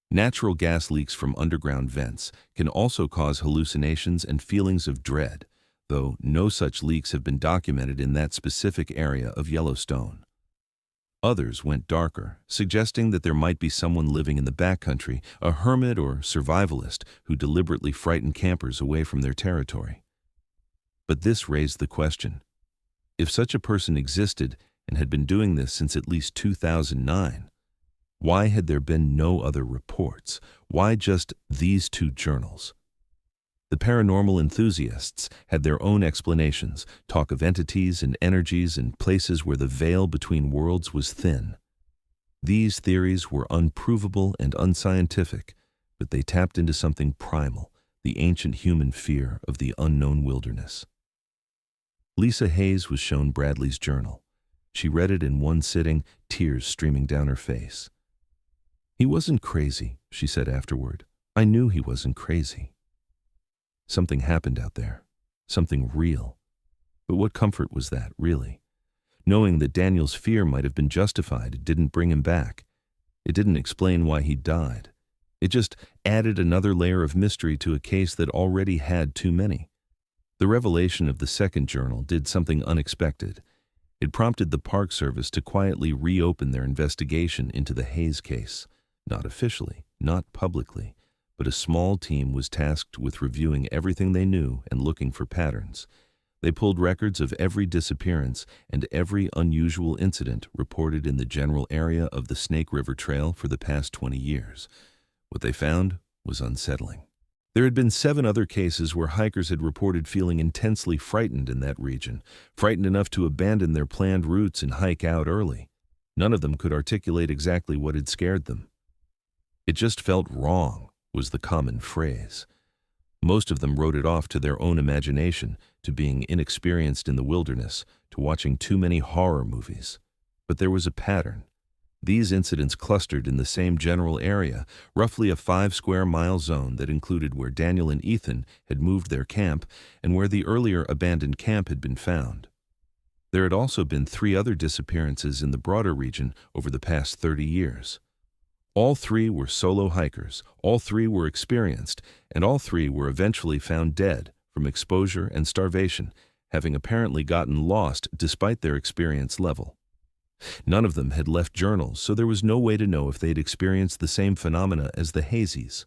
Natural gas leaks from underground vents can also cause hallucinations and feelings of dread, though no such leaks have been documented in that specific area of Yellowstone. Others went darker, suggesting that there might be someone living in the backcountry, a hermit or survivalist who deliberately frightened campers away from their territory. But this raised the question: if such a person existed and had been doing this since at least 2009, why had there been no other reports? Why just these two journals? The paranormal enthusiasts had their own explanations, talk of entities and energies and places where the veil between worlds was thin. These theories were unprovable and unscientific, but they tapped into something primal, the ancient human fear of the unknown wilderness. Lisa Hayes was shown Bradley's journal. She read it in one sitting, tears streaming down her face. "He wasn't crazy," she said afterward. "I knew he wasn't crazy." Something happened out there, something real. But what comfort was that, really? Knowing that Daniel's fear might have been justified didn't bring him back. It didn't explain why he died. It just added another layer of mystery to a case that already had too many. The revelation of the second journal did something unexpected. It prompted the Park Service to quietly reopen their investigation into the Hayes case. Not officially, not publicly, but a small team was tasked with reviewing everything they knew and looking for patterns. They pulled records of every disappearance and every unusual incident reported in the general area of the Snake River Trail for the past 20 years. What they found was unsettling. There had been 7 other cases where hikers had reported feeling intensely frightened in that region, frightened enough to abandon their planned routes and hike out early. None of them could articulate exactly what had scared them. "It just felt wrong," was the common phrase. Most of them wrote it off to their own imagination, to being inexperienced in the wilderness, to watching too many horror movies. But there was a pattern. These incidents clustered in the same general area, roughly a 5-square-mile zone that included where Daniel and Ethan had moved their camp and where the earlier abandoned camp had been found. There had also been 3 other disappearances in the broader region over the past 30 years. All 3 were solo hikers, all 3 were experienced, and all 3 were eventually found dead from exposure and starvation, having apparently gotten lost despite their experience level. None of them had left journals, so there was no way to know if they'd experienced the same phenomena as the Hazies.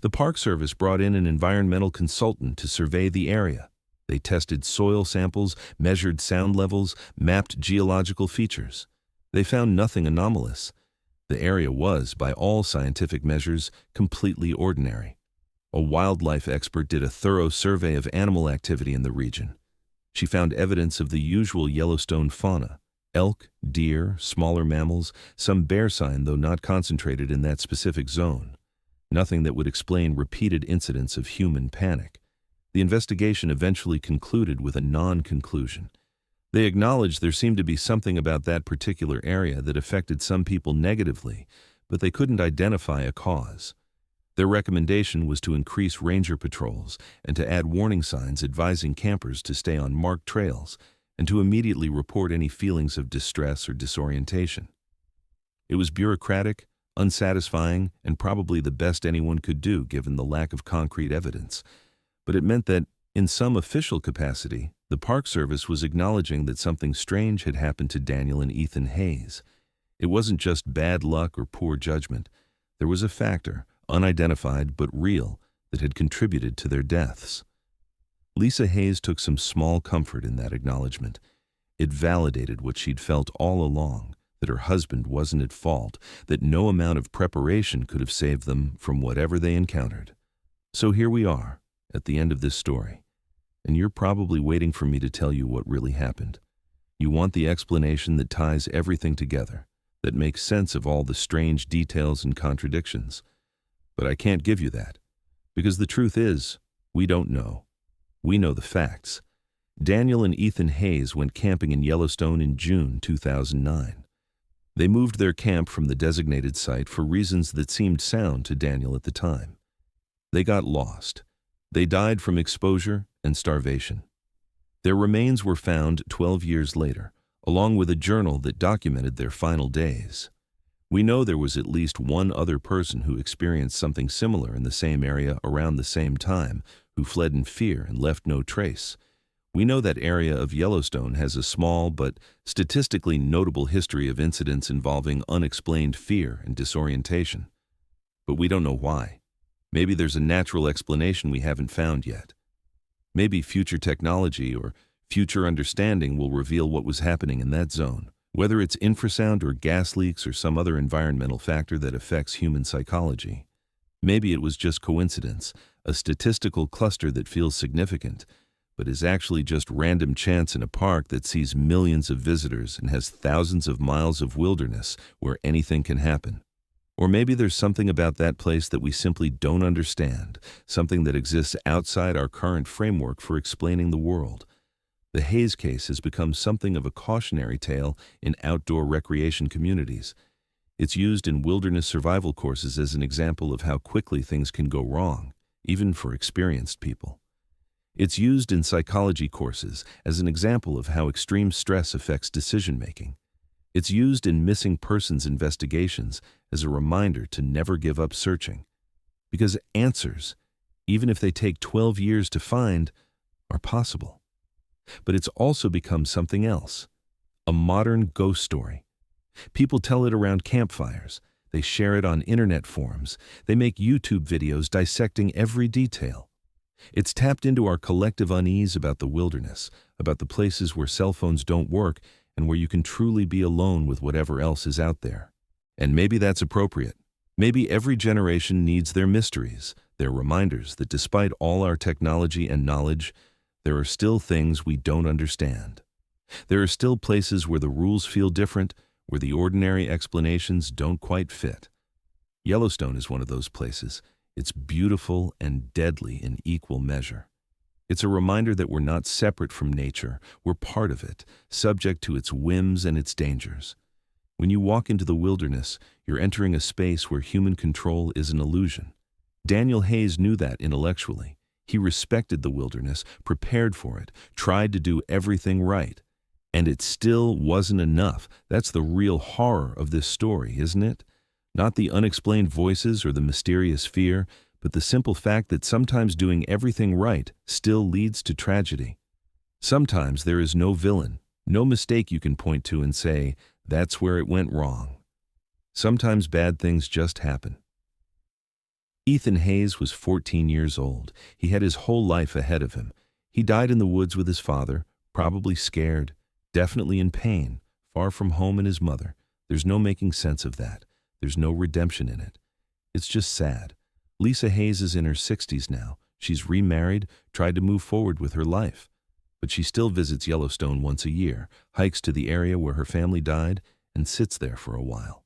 The Park Service brought in an environmental consultant to survey the area. They tested soil samples, measured sound levels, mapped geological features. They found nothing anomalous. The area was, by all scientific measures, completely ordinary. A wildlife expert did a thorough survey of animal activity in the region. She found evidence of the usual Yellowstone fauna: elk, deer, smaller mammals, some bear sign though not concentrated in that specific zone. Nothing that would explain repeated incidents of human panic. The investigation eventually concluded with a non-conclusion. They acknowledged there seemed to be something about that particular area that affected some people negatively, but they couldn't identify a cause. Their recommendation was to increase ranger patrols and to add warning signs advising campers to stay on marked trails and to immediately report any feelings of distress or disorientation. It was bureaucratic, unsatisfying, and probably the best anyone could do given the lack of concrete evidence. But it meant that, in some official capacity, the Park Service was acknowledging that something strange had happened to Daniel and Ethan Hayes. It wasn't just bad luck or poor judgment. There was a factor, unidentified but real, that had contributed to their deaths. Lisa Hayes took some small comfort in that acknowledgement. It validated what she'd felt all along, that her husband wasn't at fault, that no amount of preparation could have saved them from whatever they encountered. So here we are, at the end of this story. And you're probably waiting for me to tell you what really happened. You want the explanation that ties everything together, that makes sense of all the strange details and contradictions. But I can't give you that, because the truth is, we don't know. We know the facts. Daniel and Ethan Hayes went camping in Yellowstone in June 2009. They moved their camp from the designated site for reasons that seemed sound to Daniel at the time. They got lost. They died from exposure and starvation. Their remains were found 12 years later, along with a journal that documented their final days. We know there was at least one other person who experienced something similar in the same area around the same time, who fled in fear and left no trace. We know that area of Yellowstone has a small but statistically notable history of incidents involving unexplained fear and disorientation. But we don't know why. Maybe there's a natural explanation we haven't found yet. Maybe future technology or future understanding will reveal what was happening in that zone, whether it's infrasound or gas leaks or some other environmental factor that affects human psychology. Maybe it was just coincidence, a statistical cluster that feels significant, but is actually just random chance in a park that sees millions of visitors and has thousands of miles of wilderness where anything can happen. Or maybe there's something about that place that we simply don't understand, something that exists outside our current framework for explaining the world. The Hayes case has become something of a cautionary tale in outdoor recreation communities. It's used in wilderness survival courses as an example of how quickly things can go wrong, even for experienced people. It's used in psychology courses as an example of how extreme stress affects decision-making. It's used in missing persons investigations as a reminder to never give up searching. Because answers, even if they take 12 years to find, are possible. But it's also become something else, a modern ghost story. People tell it around campfires. They share it on internet forums. They make YouTube videos dissecting every detail. It's tapped into our collective unease about the wilderness, about the places where cell phones don't work and where you can truly be alone with whatever else is out there. And maybe that's appropriate. Maybe every generation needs their mysteries, their reminders that despite all our technology and knowledge, there are still things we don't understand. There are still places where the rules feel different, where the ordinary explanations don't quite fit. Yellowstone is one of those places. It's beautiful and deadly in equal measure. It's a reminder that we're not separate from nature, we're part of it, subject to its whims and its dangers. When you walk into the wilderness, you're entering a space where human control is an illusion. Daniel Hayes knew that intellectually. He respected the wilderness, prepared for it, tried to do everything right. And it still wasn't enough. That's the real horror of this story, isn't it? Not the unexplained voices or the mysterious fear, but the simple fact that sometimes doing everything right still leads to tragedy. Sometimes there is no villain, no mistake you can point to and say, that's where it went wrong. Sometimes bad things just happen. Ethan Hayes was 14 years old. He had his whole life ahead of him. He died in the woods with his father, probably scared, definitely in pain, far from home and his mother. There's no making sense of that. There's no redemption in it. It's just sad. Lisa Hayes is in her 60s now. She's remarried, tried to move forward with her life. But she still visits Yellowstone once a year, hikes to the area where her family died, and sits there for a while.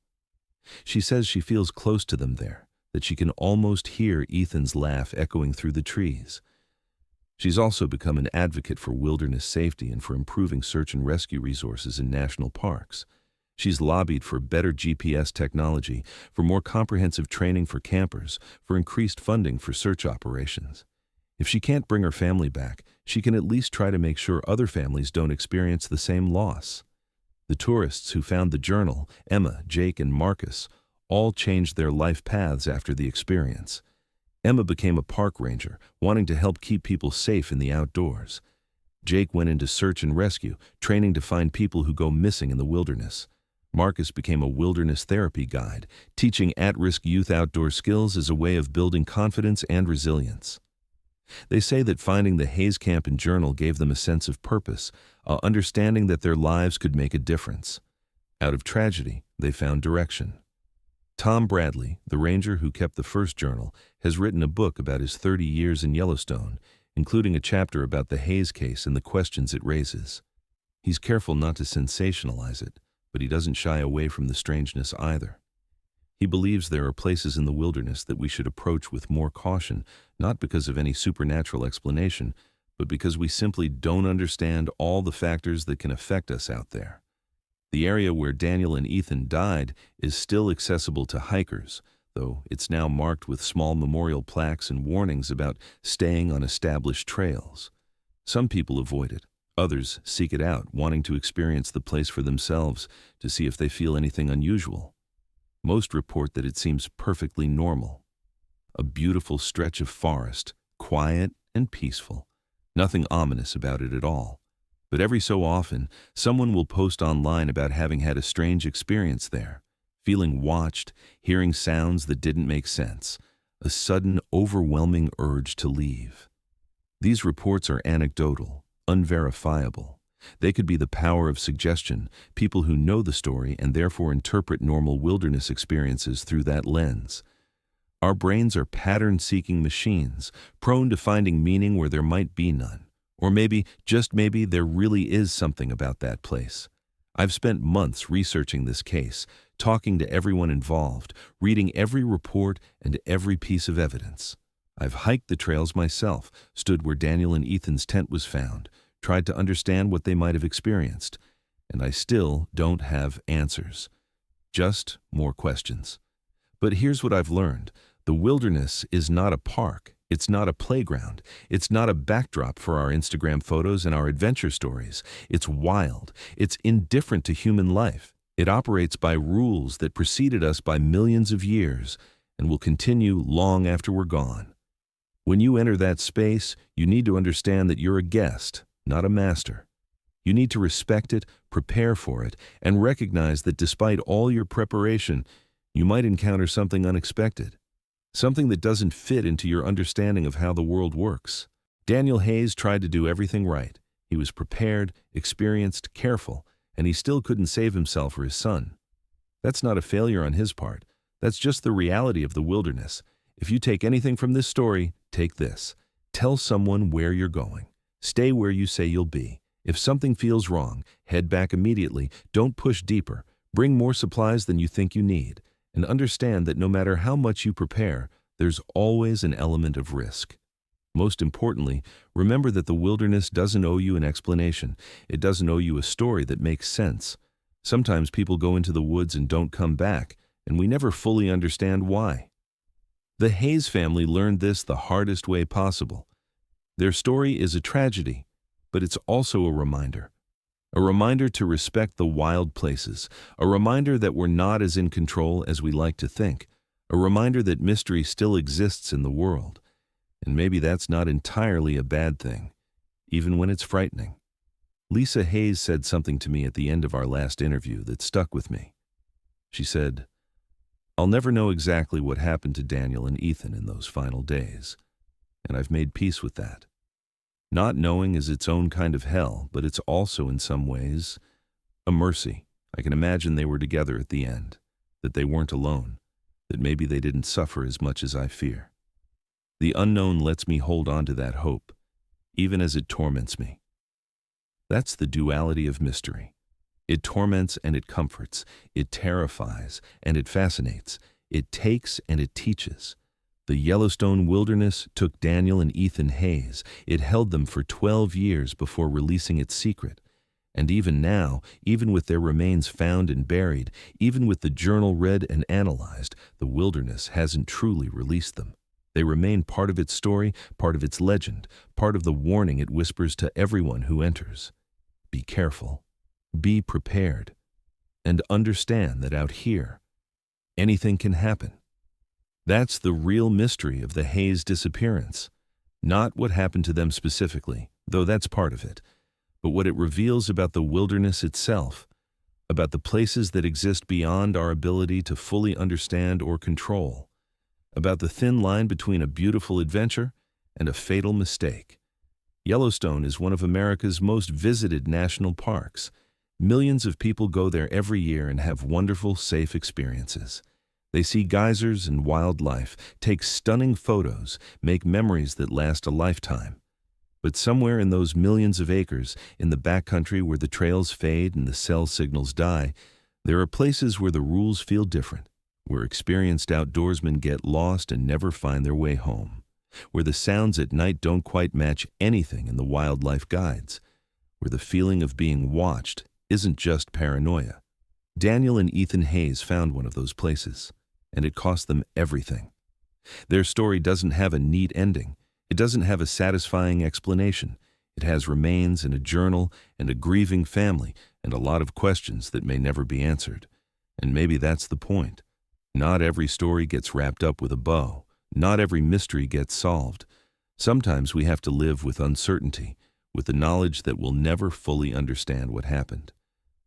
She says she feels close to them there, that she can almost hear Ethan's laugh echoing through the trees. She's also become an advocate for wilderness safety and for improving search and rescue resources in national parks. She's lobbied for better GPS technology, for more comprehensive training for campers, for increased funding for search operations. If she can't bring her family back, she can at least try to make sure other families don't experience the same loss. The tourists who found the journal, Emma, Jake, and Marcus, all changed their life paths after the experience. Emma became a park ranger, wanting to help keep people safe in the outdoors. Jake went into search and rescue, training to find people who go missing in the wilderness. Marcus became a wilderness therapy guide, teaching at-risk youth outdoor skills as a way of building confidence and resilience. They say that finding the Hayes Camp and Journal gave them a sense of purpose, a understanding that their lives could make a difference. Out of tragedy, they found direction. Tom Bradley, the ranger who kept the first journal, has written a book about his 30 years in Yellowstone, including a chapter about the Hayes case and the questions it raises. He's careful not to sensationalize it, but he doesn't shy away from the strangeness either. He believes there are places in the wilderness that we should approach with more caution, not because of any supernatural explanation, but because we simply don't understand all the factors that can affect us out there. The area where Daniel and Ethan died is still accessible to hikers, though it's now marked with small memorial plaques and warnings about staying on established trails. Some people avoid it, Others seek it out, wanting to experience the place for themselves to see if they feel anything unusual. Most report that it seems perfectly normal. A beautiful stretch of forest, quiet and peaceful. Nothing ominous about it at all. But every so often, someone will post online about having had a strange experience there, feeling watched, hearing sounds that didn't make sense, a sudden, overwhelming urge to leave. These reports are anecdotal, unverifiable. They could be the power of suggestion, people who know the story and therefore interpret normal wilderness experiences through that lens. Our brains are pattern-seeking machines, prone to finding meaning where there might be none. Or maybe, just maybe, there really is something about that place. I've spent months researching this case, talking to everyone involved, reading every report and every piece of evidence. I've hiked the trails myself, stood where Daniel and Ethan's tent was found, tried to understand what they might have experienced, and I still don't have answers. Just more questions. But here's what I've learned. The wilderness is not a park. It's not a playground. It's not a backdrop for our Instagram photos and our adventure stories. It's wild. It's indifferent to human life. It operates by rules that preceded us by millions of years and will continue long after we're gone. When you enter that space, you need to understand that you're a guest, not a master. You need to respect it, prepare for it, and recognize that despite all your preparation, you might encounter something unexpected. Something that doesn't fit into your understanding of how the world works. Daniel Hayes tried to do everything right. He was prepared, experienced, careful, and he still couldn't save himself or his son. That's not a failure on his part. That's just the reality of the wilderness. If you take anything from this story, take this. Tell someone where you're going. Stay where you say you'll be. If something feels wrong, head back immediately. Don't push deeper. Bring more supplies than you think you need. And understand that no matter how much you prepare, there's always an element of risk. Most importantly, remember that the wilderness doesn't owe you an explanation. It doesn't owe you a story that makes sense. Sometimes people go into the woods and don't come back, and we never fully understand why. The Hayes family learned this the hardest way possible. Their story is a tragedy, but it's also a reminder. A reminder to respect the wild places, a reminder that we're not as in control as we like to think, a reminder that mystery still exists in the world. And maybe that's not entirely a bad thing, even when it's frightening. Lisa Hayes said something to me at the end of our last interview that stuck with me. She said, "I'll never know exactly what happened to Daniel and Ethan in those final days, and I've made peace with that. Not knowing is its own kind of hell, but it's also, in some ways, a mercy. I can imagine they were together at the end, that they weren't alone, that maybe they didn't suffer as much as I fear. The unknown lets me hold on to that hope, even as it torments me. That's the duality of mystery. It torments and it comforts. It terrifies and it fascinates. It takes and it teaches. The Yellowstone wilderness took Daniel and Ethan Hayes. It held them for 12 years before releasing its secret. And even now, even with their remains found and buried, even with the journal read and analyzed, the wilderness hasn't truly released them. They remain part of its story, part of its legend, part of the warning it whispers to everyone who enters. Be careful, be prepared, and understand that out here, anything can happen. That's the real mystery of the Hayes disappearance. Not what happened to them specifically, though that's part of it, but what it reveals about the wilderness itself, about the places that exist beyond our ability to fully understand or control, about the thin line between a beautiful adventure and a fatal mistake. Yellowstone is one of America's most visited national parks. Millions of people go there every year and have wonderful, safe experiences. They see geysers and wildlife, take stunning photos, make memories that last a lifetime. But somewhere in those millions of acres, in the backcountry where the trails fade and the cell signals die, there are places where the rules feel different, where experienced outdoorsmen get lost and never find their way home, where the sounds at night don't quite match anything in the wildlife guides, where the feeling of being watched isn't just paranoia. Daniel and Ethan Hayes found one of those places, and it cost them everything. Their story doesn't have a neat ending. It doesn't have a satisfying explanation. It has remains and a journal and a grieving family and a lot of questions that may never be answered. And maybe that's the point. Not every story gets wrapped up with a bow. Not every mystery gets solved. Sometimes we have to live with uncertainty, with the knowledge that we'll never fully understand what happened.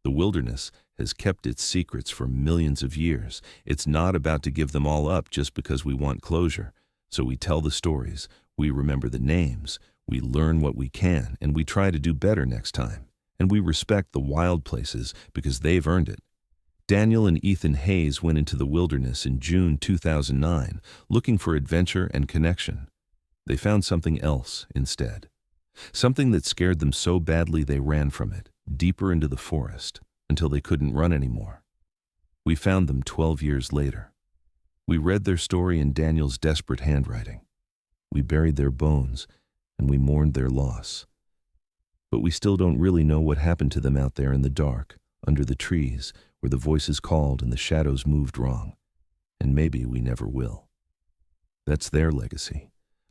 The wilderness has kept its secrets for millions of years. It's not about to give them all up just because we want closure. So we tell the stories, we remember the names, we learn what we can, and we try to do better next time. And we respect the wild places because they've earned it. Daniel and Ethan Hayes went into the wilderness in June 2009, looking for adventure and connection. They found something else instead. Something that scared them so badly they ran from it, deeper into the forest, until they couldn't run anymore. We found them 12 years later. We read their story in Daniel's desperate handwriting. We buried their bones, and we mourned their loss. But we still don't really know what happened to them out there in the dark, under the trees, where the voices called and the shadows moved wrong. And maybe we never will. That's their legacy,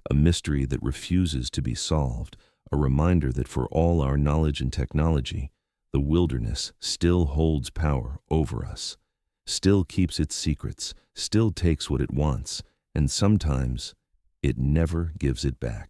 a mystery that refuses to be solved, a reminder that for all our knowledge and technology, the wilderness still holds power over us, still keeps its secrets, still takes what it wants, and sometimes it never gives it back.